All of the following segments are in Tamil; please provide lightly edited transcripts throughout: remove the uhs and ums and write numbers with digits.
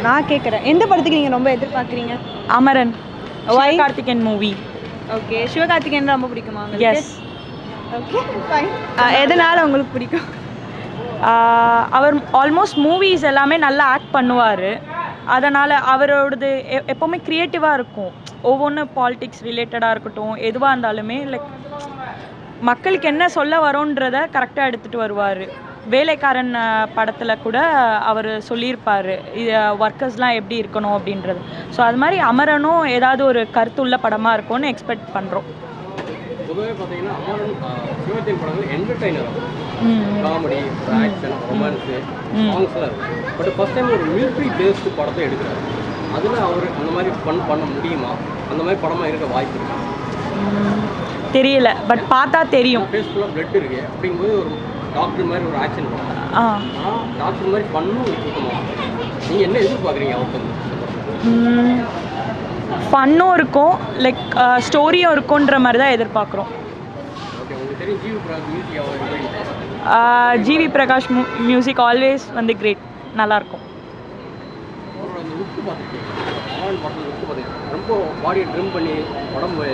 நான் கேட்குறேன், எந்த படத்துக்கு நீங்கள் ரொம்ப எதிர்பார்க்குறீங்க? Amaran. Why? Karthikeyan movie. Okay, Sivakarthikeyan ரொம்ப பிடிக்குமா உங்களுக்கு? எஸ். Okay fine. எதனால் உங்களுக்கு பிடிக்கும்? அவர் ஆல்மோஸ்ட் மூவிஸ் எல்லாமே நல்லா ஆக்ட் பண்ணுவார். அதனால் அவரோடது எப்போவுமே க்ரியேட்டிவாக இருக்கும். ஒவ்வொன்று பாலிட்டிக்ஸ் ரிலேட்டடாக இருக்கட்டும், எதுவாக இருந்தாலுமே லைக் மக்களுக்கு என்ன சொல்ல வரோன்றதை கரெக்டாக எடுத்துகிட்டு வருவார். வேலைக்காரன் படத்தில் கூட அவர் சொல்லியிருப்பார் இது ஒர்க்கர்ஸ்லாம் எப்படி இருக்கணும் அப்படின்றது. ஸோ அது மாதிரி அமரனும் ஏதாவது ஒரு கருத்துள்ள படமாக இருக்கும்னு எக்ஸ்பெக்ட் பண்ணுறோம். பொதுவாக பார்த்தீங்கன்னா அமரன் சிவத்தின் படங்கள் என்டர்டைனர், காமெடி, ஆக்ஷன், ரொமான்ஸு, சாங்ஸ்லாம் இருக்குது. பட் ஃபஸ்ட் டைம் ஒரு மிலிட்ரி பேஸ்டு படத்தை எடுக்கிறாரு. அதில் அவர் அந்த மாதிரி பண்ண முடியுமா? அந்த மாதிரி படமாக இருக்க வாய்ப்பு இருக்கா? தெரியல, பட் பார்த்தா தெரியும். ஃபேஸ் ஃபுல்லாக பிளட் இருக்குது அப்படிங்கும்போது ஒரு டாக்டர் மாதிரி ஒரு ஆக்ஷன் படம். ஆனால் டாக்டர் மாதிரி பண்ணும் இருக்குமா? நீங்கள் என்ன எதிர்பார்க்குறீங்க அவருக்கு? ஃபன்னும் இருக்கும், லைக் ஸ்டோரியும் இருக்குன்ற மாதிரி தான் எதிர்பார்க்குறோம். ஓகே, உங்களுக்கு தெரியும் GV Prakash music GV Prakash music always வந்து கிரேட், நல்லாயிருக்கும். அவரோட அந்த லுக்கு பார்த்துருக்கீங்க, அமரன் படத்தில் லுக்கு பார்த்தீங்கன்னா ரொம்ப பாடியை ட்ரிம் பண்ணி உடம்பு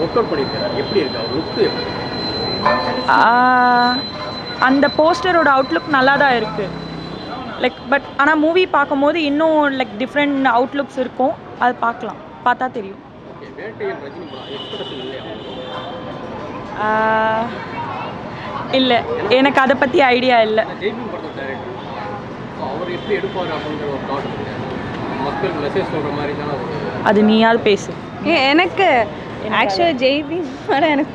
ஒர்க் அவுட் பண்ணியிருக்காரு. எப்படி இருக்கு அவர் லுக்கு? அந்த போஸ்டரோட அவுட்லுக் நல்லா தான் இருக்குது லைக். பட் ஆனால் மூவி பார்க்கும்போது இன்னும் லைக் டிஃப்ரெண்ட் அவுட்லுக்ஸ் இருக்கும், அது பார்க்கலாம், பார்த்தா தெரியும். ஓகே, வேட்டையன் ரஜினி படம் எக்ஸ்பெக்டேஷன் இல்லையா? இல்லை, எனக்கு அதை பற்றி ஐடியா இல்லை. ஜெய்பீம் படத்தோட டைரக்டர், ஸோ அவர் எப்படி எடுப்பார் அப்படின்ற ஒரு தாட் இருக்கு. மக்களுக்கு மெசேஜ் சொல்கிற மாதிரி தானே ஒரு அது நீயாவது பேசு. எனக்கு ஆக்சுவலாக ஜெய்பீம் படம் எனக்கு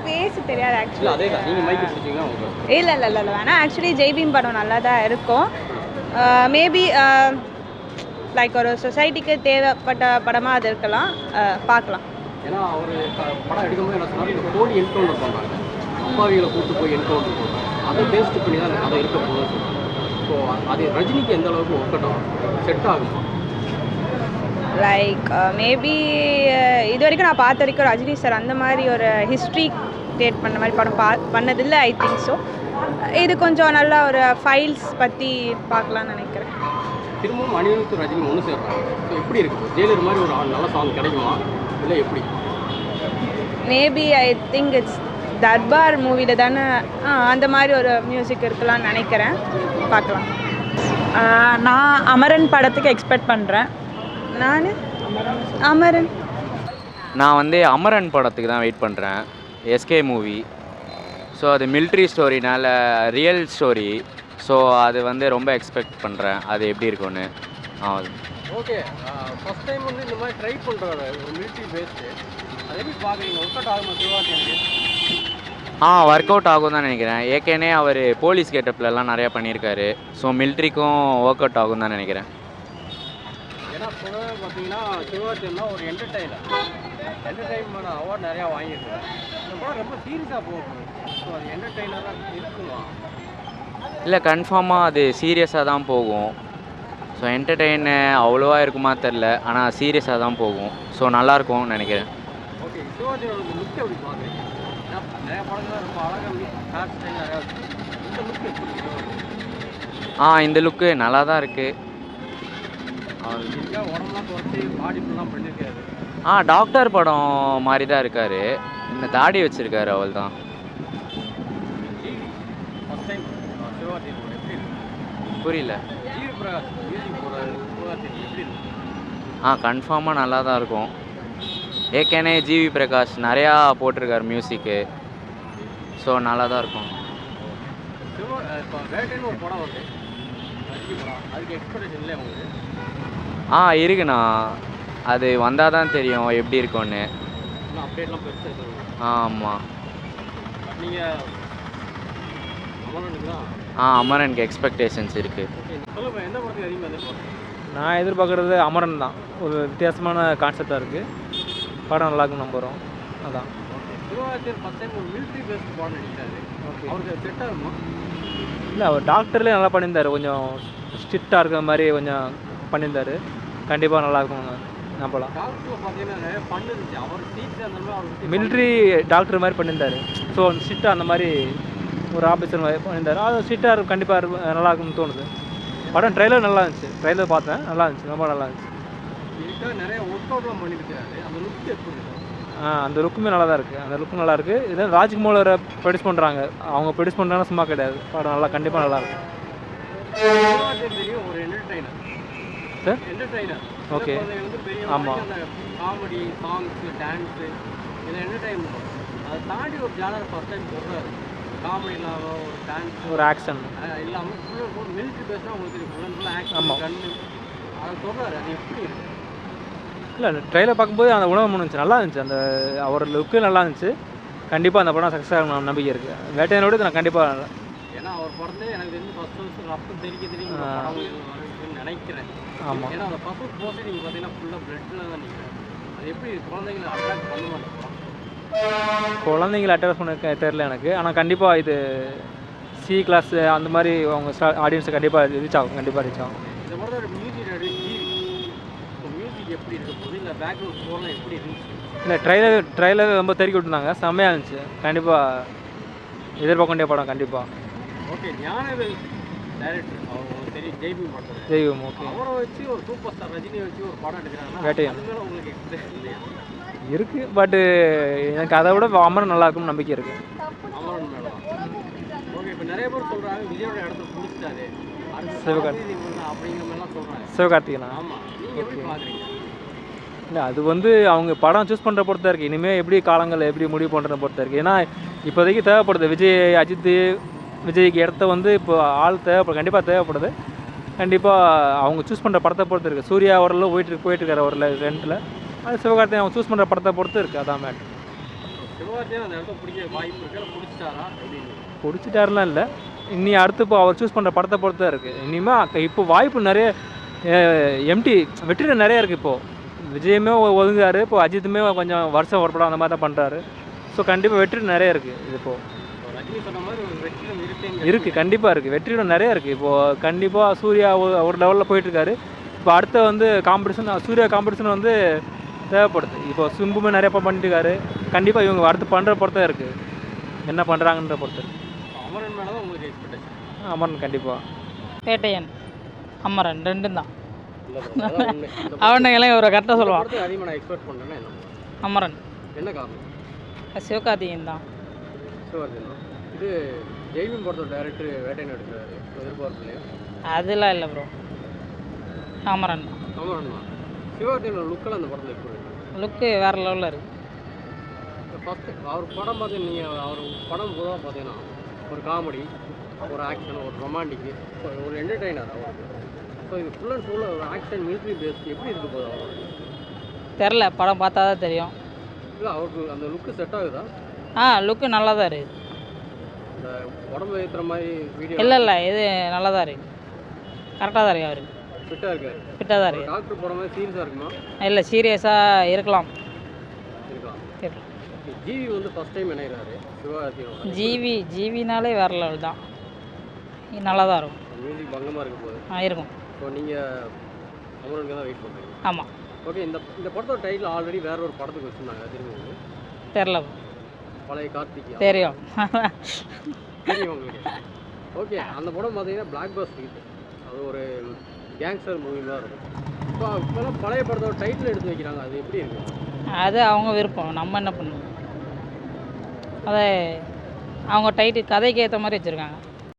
பேச தெரியாது ஆக்சுவலி. அதே தான் நீங்கள் மைக்கு பிடிச்சிங்கன்னா உங்களுக்கு இல்லை வேணால் ஆக்சுவலி ஜெய்பீம் படம் நல்லா தான் இருக்கும். மேபி லைக் ஒரு சொசைட்டிக்கு தேவைப்பட்ட படமாக அது இருக்கலாம், பார்க்கலாம். ஏன்னா அவர் படம் எடுக்கும்போது என்ன சொன்னார், இந்த கோடி என்கவுண்டர் பண்ணாங்க, அப்பாவிகளை கூப்பிட்டு போய் என்கவுண்டர் பண்ணாங்க, அதை டேஸ்ட் பண்ணி தான் அதை இருக்க போகுதுன்னு சொன்னாங்க. ஸோ அது ரஜினிக்கு எந்த அளவுக்கு ஒர்க் அவுட் ஆகும், செட் ஆகுமா? லைக் மேபி இது வரைக்கும் நான் பார்த்த வரைக்கும் ரஜினி சார் அந்த மாதிரி ஒரு ஹிஸ்ட்ரி கிரியேட் பண்ண மாதிரி படம் பண்ணதில்லை ஐ திங்க். ஸோ இது கொஞ்சம் நல்லா ஒரு ஃபைல்ஸ் பற்றி பார்க்கலான்னு நினைக்கிறேன். திரும்பவும் அனிருத் ரஜினி ஒன்று சேர்றாங்க. ஸோ எப்படி இருக்குது? ஜெயிலர் மாதிரி ஒரு நல்ல சாங் கிடைக்குமா இல்லை எப்படி? Maybe I think it's Darbar மூவியில் தானே அந்த மாதிரி ஒரு மியூசிக் இருக்கலாம்னு நினைக்கிறேன், பார்க்கலாம். நான் அமரன் படத்துக்கு எக்ஸ்பெக்ட் பண்ணுறேன். நான் அமரன் வந்து அமரன் படத்துக்கு தான் வெயிட் பண்ணுறேன். SK movie. ஸோ அது மிலிட்ரி ஸ்டோரினால ரியல் ஸ்டோரி. ஸோ அது வந்து ரொம்ப எக்ஸ்பெக்ட் பண்ணுறேன், அது எப்படி இருக்கும்னு. ஓகே, ஃபஸ்ட் டைம் வந்து இந்த மாதிரி ட்ரை பண்ணுறாரு ஒரு மிலிட்ரி பேஸ்டு, அது எப்படி பார்க்குறீங்க? ஒர்க் அவுட் ஆகுமா சிவகார்த்திகேயனுக்கு? ஒர்க் அவுட் ஆகும் தான் நினைக்கிறேன். ஏற்கனவே அவர் போலீஸ் கெட்டப்லலாம் நிறையா பண்ணியிருக்காரு. ஸோ மிலிட்ரிக்கும் ஒர்க் அவுட் ஆகும் தான் நினைக்கிறேன். ஏன்னா பொதுவாக பார்த்தீங்கன்னா சிவகார்த்திகேயன்னா ஒரு என்டர்டைன்மெண்ட் அவார்ட் நிறையா வாங்கியிருக்காரு. இந்த படம் ரொம்ப சீரியஸாக போகும். ஸோ அது என்டர்டைனராக இருக்குமா? இல்லை, கன்ஃபார்மாக அது சீரியஸாக தான் போகும். ஸோ என்டர்டெயின் அவ்வளோவா இருக்குமா தெரில, ஆனால் சீரியஸாக தான் போகும். ஸோ நல்லாயிருக்கும்னு நினைக்கிறேன். ஓகே, சிவகார்த்திகேயனோட லுக் எப்படி பார்க்குறீங்க? நிறைய படங்கள்லாம் ரொம்ப அழகாக ஹேர் ஸ்டைல் நிறையா இருக்குது. இந்த லுக் எப்படி? இந்த லுக்கு நல்லா தான் இருக்குது. உடம்புலாம் குறைச்சி பாடி ஃபுல்லாம் பண்ணியிருக்காரு. டாக்டர் படம் மாதிரி தான் இருக்கார். இந்த தாடி வச்சுருக்காரு, அவள் தான். ஃபஸ்ட் டைம் சிவகார்த்திகேயன் எப்படி இருக்கு? புரியல. ஜிவி பிரகாஷ் மியூசிக் போடுறாரு, சிவகார்த்திகேயன் எப்படி இருக்கு? கன்ஃபார்மாக நல்லா தான் இருக்கும். ஏற்கனவே ஜிவி பிரகாஷ் நிறையா போட்டிருக்காரு மியூசிக்கு. ஸோ நல்லா தான் இருக்கும். இப்போ வேட்டைன்னு ஒரு படம் வருது, ரஜினி படம், அதுக்கு எக்ஸ்பெக்டேஷன் இல்லை உங்களுக்கு? இருக்குண்ணா, அது வந்தால் தான் தெரியும் எப்படி இருக்கும்னு. இன்னும் அப்டேட்லாம் பெருசாக இருக்குது. ஆமாம். நீங்கள் அமரனுக்கு தான் அமரனுக்கு எக்ஸ்பெக்டேஷன்ஸ் இருக்குது. சொல்லுங்கள், எந்த படத்துக்கு அதிகமாக எதிர்பார்க்குறீங்க? நான் எதிர்பார்க்குறது அமரன் தான். ஒரு வித்தியாசமான கான்செப்டாக இருக்குது, படம் நல்லா இருக்குன்னு நம்புகிறோம். அதான். சிவகார்த்திகேயன் ஃபஸ்ட் டைம் ஒரு மிலிட்ரி பேஸ்ட் படம் நடிக்கிறாரு. ஓகே, அவருக்கு செட் ஆகுமா? இல்லை, அவர் டாக்டர்லேயே நல்லா பண்ணியிருந்தார். கொஞ்சம் ஸ்ட்ரிக்டாக இருக்கிற மாதிரி கொஞ்சம் பண்ணியிருந்தார். கண்டிப்பாக நல்லாயிருக்கும் நம்பலாம். டாக்டர் பார்த்தீங்கன்னா நிறைய பண்ணு இருந்துச்சு. அவர் சீட் அந்த மாதிரி அவர் மிலிட்ரி டாக்டர் மாதிரி பண்ணியிருந்தார். ஸோ ஸ்ட்ரிக்டாக அந்த மாதிரி ஒரு ஆஃபீஸர் மாதிரி பண்ணியிருந்தார். அது ஸ்ட்ரிக்டாக கண்டிப்பாக நல்லா இருக்கும்னு தோணுது. படம் ட்ரெய்லர் நல்லா இருந்துச்சு, ட்ரெய்லர் பார்த்தேன், நல்லா இருந்துச்சு, ரொம்ப நல்லா இருந்துச்சு. இதுக்காக நிறைய ஒர்க் அவுட்லாம் பண்ணியிருக்காரு. அந்த லுக் எப்படி இருக்கும்? அந்த லுக்குமே நல்லா தான் இருக்குது, அந்த லுக்கும் நல்லா இருக்குது. இது ராஜ்குமார் ப்ரொடியூஸ் பண்ணுறாங்க, அவங்க ப்ரொடியூஸ் பண்ணுறாங்கன்னா சும்மா கிடையாது. படம் நல்லா கண்டிப்பாக நல்லாயிருக்கும். தெரியும் ஒரு என்டர்டைனர் சார். Entertainer okay. ஆமாம். அந்த காமெடி, சாங்ஸு, டான்ஸு இதை என்டர்டைன்மெண்ட் அதை தாண்டி ஒரு ஜானர் ஃபஸ்ட் டைம் சொல்கிறாரு. காமெடி இல்லாமல் ஒரு டான்ஸ், ஒரு ஆக்ஷன் இல்லாமல் ஃபுல்லாக மிலிட்ரி பேஸ்னால் உங்களுக்கு தெரியும், ஃபுல்லாக ஆக்ஷன், ஆமாம். கண்ணு அதை சொல்கிறாரு. அது எப்படி இருக்குது? இல்லை, அந்த ட்ரெயிலர் பார்க்கும்போது அந்த உணவு இருந்துச்சு, நல்லா இருந்துச்சு. அந்த அவர் லுக்கு நல்லா இருந்துச்சு. கண்டிப்பாக அந்த படம் சக்ஸஸ் ஆகணும் நம்பிக்கை இருக்குது. வேட்டையனோட நான் கண்டிப்பாக, ஏன்னா அவர் படத்தை எனக்கு தெரிஞ்சு ஃபஸ்ட் ரத்தம் தெரியும்னு நினைக்கிறேன். ஆமாம். ஏன்னா அந்த ஃபஸ்ட் போஸ்ட் நீங்கள் பார்த்தீங்கன்னா ஃபுல்லாக பிளட்டில் தான் நிற்கிறேன். அது எப்படி குழந்தைங்களை அட்ராக்ட் பண்ண மாட்டேங்கிறோம்? குழந்தைங்களை அட்ராக்ட் பண்ண தெரியல எனக்கு. ஆனால் கண்டிப்பாக இது சி கிளாஸ் அந்த மாதிரி அவங்க ஆடியன்ஸை கண்டிப்பாக ரீச் ஆகும், கண்டிப்பாக ரீச் ஆகும். இந்த படத்தோட மியூசிக் மியூசிக் எப்படி இருக்க போகுது, இல்லை பேக்ரவுண்ட் ஸ்கோர்லாம் எப்படி இருந்துச்சு? இல்லை, ட்ரெய்லர் ரொம்ப தெறிக்க விட்டுருந்தாங்க, செம்மையாக இருந்துச்சு. கண்டிப்பாக எதிர்பார்க்க வேண்டிய படம் கண்டிப்பாக. ஓகே, ஞானவேல் டைரக்டர், அவர் உங்களுக்கு தெரியும், ஜெய்பீம் படத்தில் ஜெய்பீம். ஓகே. அவரை வச்சு ஒரு சூப்பர் ஸ்டார் ரஜினியை வச்சு ஒரு படம் எடுக்கிறாங்கன்னா வேட்டையன் அதுமாதிரி உங்களுக்கு எக்ஸ்பீரியன்ஸ் இல்லையா? இருக்குது, பட்டு எனக்கு அதை விட அமரன் நல்லா இருக்கும்னு நம்பிக்கை இருக்குது. அமரன் மேலே ஓகே. இப்போ நிறைய பேர் சொல்கிறாங்க விஜயோட இடத்த பிடிச்சிட்டாரு அப்படிங்கிற மாதிரிலாம் சொல்கிறாங்க. சிவகார்த்திகேயனா? ஆமாம், நீங்கள் எப்படி பார்க்குறீங்க? இல்லை, அது வந்து அவங்க படம் சூஸ் பண்ணுற பொறுத்த இருக்குது. இனிமேல் எப்படி காலங்கள் எப்படி முடிவு பண்ணுறத பொறுத்த இருக்குது. ஏன்னா இப்போதைக்கு தேவைப்படுது விஜய், அஜித், விஜய்க்கு இடத்த வந்து இப்போ ஆள் கண்டிப்பாக தேவைப்படுது. கண்டிப்பாக அவங்க சூஸ் பண்ணுற படத்தை பொறுத்து இருக்குது. சூர்யா ஓரளவு போயிட்டுருக்காரு ஒரு ரெண்டில். அது சிவகார்த்திகேயன் அவங்க சூஸ் பண்ணுற படத்தை பொறுத்து இருக்குது, அதான் மேட்ரு. சிவகார்த்திகேயன் அந்த இடத்த பிடிக்க வாய்ப்பு இருக்கு, பிடிச்சிட்டாரா? பிடிச்சிட்டாருலாம் இல்லை, இனி அடுத்து இப்போ அவர் சூஸ் பண்ணுற படத்தை பொறுத்து தான் இருக்குது. இனிமேல் இப்போ வாய்ப்பு நிறைய எம்டி வெற்றிடம் நிறைய இருக்குது. இப்போது விஜயுமே ஒதுங்காரு, இப்போ அஜித்துமே கொஞ்சம் வருஷம் ஒரு படம் அந்த மாதிரி தான் பண்ணுறாரு. ஸோ கண்டிப்பாக வெற்றிடம் நிறைய இருக்குது. இது இப்போது ரஜினி சொன்ன மாதிரி ஒரு வெற்றிடம் இருக்குது, கண்டிப்பாக இருக்குது, வெற்றிடம் நிறையா இருக்குது. இப்போது கண்டிப்பாக சூர்யா ஒரு லெவலில் போயிட்டுருக்காரு. இப்போ அடுத்த வந்து காம்படிஷன், சூர்யா காம்படிஷன் வந்து தேவைப்படுது. இப்போ சிம்புமே நிறைய பண்ணிட்டு இருக்காரு. கண்டிப்பாக இவங்க அடுத்து பண்ணுற பொறுத்த தான் இருக்குது, என்ன பண்ணுறாங்கன்ற பொறுத்து. அமரன் மேலே தான் உங்களுக்கு எக்ஸ்பெக்டேஷன்? அமரன் கண்டிப்பாக. வேட்டையன், அமரன் ரெண்டும் தான். அவனுங்கெல்லாம் இவரை கரெக்டாக சொல்லுவான். அதிகமாக நான் எக்ஸ்பெக்ட் பண்ணுறேன்னா என்ன? அமரன். என்ன காரணம்? சிவகார்த்திகேயன் தான். சிவகார்த்திகேயன் தான். இது ஜெய்பீம் படத்தோட டைரக்டர் வேட்டையன் எடுக்கிறாரு, எதிர்பார்ப்புலையா? அதெல்லாம் இல்லை ப்ரோ, அமரன் தான். அமரன் தான். சிவகார்த்திகேயனோட லுக்கெல்லாம் அந்த படத்தில் எப்படி இருக்கு? லுக்கு வேறு லெவலில் இருக்குது. ஃபஸ்ட்டு அவர் படம் பார்த்து நீங்கள் அவர் படம் பொதுவாக பார்த்தீங்கன்னா ஒரு காமெடி, ஒரு ஆக்ஷன், ஒரு ரொமான்டிக்கு, ஒரு என்டர்டெய்னர் அவருக்கு. ஸோ இது ஃபுல் அண்ட் ஃபுல் ஒரு ஆக்ஷன் மிலிட்ரி பேஸ்ட் எப்படி இருக்க போகுது அவருக்கு? தெரில, படம் பார்த்தா தான் தெரியும். இல்லை, அவருக்கு அந்த லுக்கு செட் ஆகுதா? லுக்கு நல்லா தான் இருக்குது. இந்த உடம்பு ஏற்றுற மாதிரி வீடியோ இல்லை இது நல்லா தான் இருக்குது, கரெக்டாக தான் இருக்குது. அவருக்கு ஃபிட்டாக இருக்காரு, ஃபிட்டாக தான் இருக்குது. டாக்டர் போகிற மாதிரி சீரியஸாக இருக்குமா? இல்லை, சீரியஸாக இருக்கலாம். ஜிவி வந்து ஃபஸ்ட் டைம் இணைகிறாரு சிவகார்த்திகேயனோட. ஜிவினாலே வேறு லெவல் தான், நல்லா தான் இருக்கும். மியூசிக் பங்கமாக இருக்க போகுது. இருக்கும். ஸோ நீங்கள் அமரனுக்கு தான் வெயிட் பண்ணுறீங்க? ஆமாம். ஓகே. இந்த படத்தோட டைட்டில் ஆல்ரெடி வேற ஒரு படத்துக்கு வச்சுருந்தாங்க, திரும்பி தெரில. பழைய கார்த்திகேயா? தெரியும். தெரியும் உங்களுக்கு? ஓகே. அந்த படம் பார்த்தீங்கன்னா பிளாக் பஸ்டர் ஹிட். அது ஒரு கேங்ஸ்டர் மூவி தான் இருக்கும். இப்போ இப்போலாம் பழைய படத்தோட டைட்டில் எடுத்து வைக்கிறாங்க, அது எப்படி இருக்கு? அது அவங்க விருப்பம், நம்ம என்ன பண்ணுவோம். அதை அவங்க டைட்டில் கதைக்கு ஏற்ற மாதிரி வச்சுருக்காங்க.